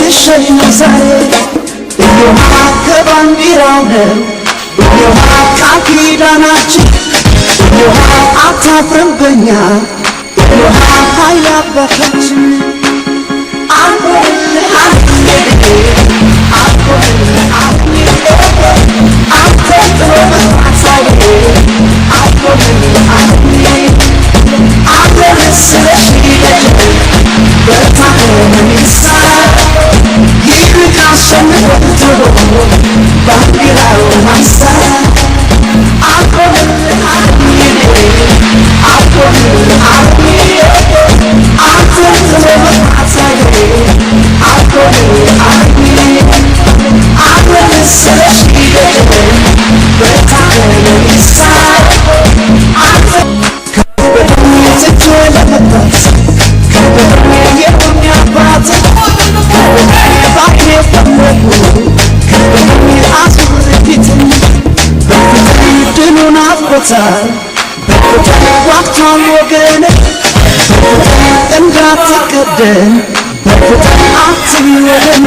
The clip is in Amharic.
ልሸኝ ዛሬ እዮሃ ከባንዲራው ነው እዮሃ ቃል ኪዳናችን እዮሃ አታፍርም በኛ እዮሃ ኃይል አባታችን ዋቅቷን ወገን እንዳትቀደም አትቢ ወደኔ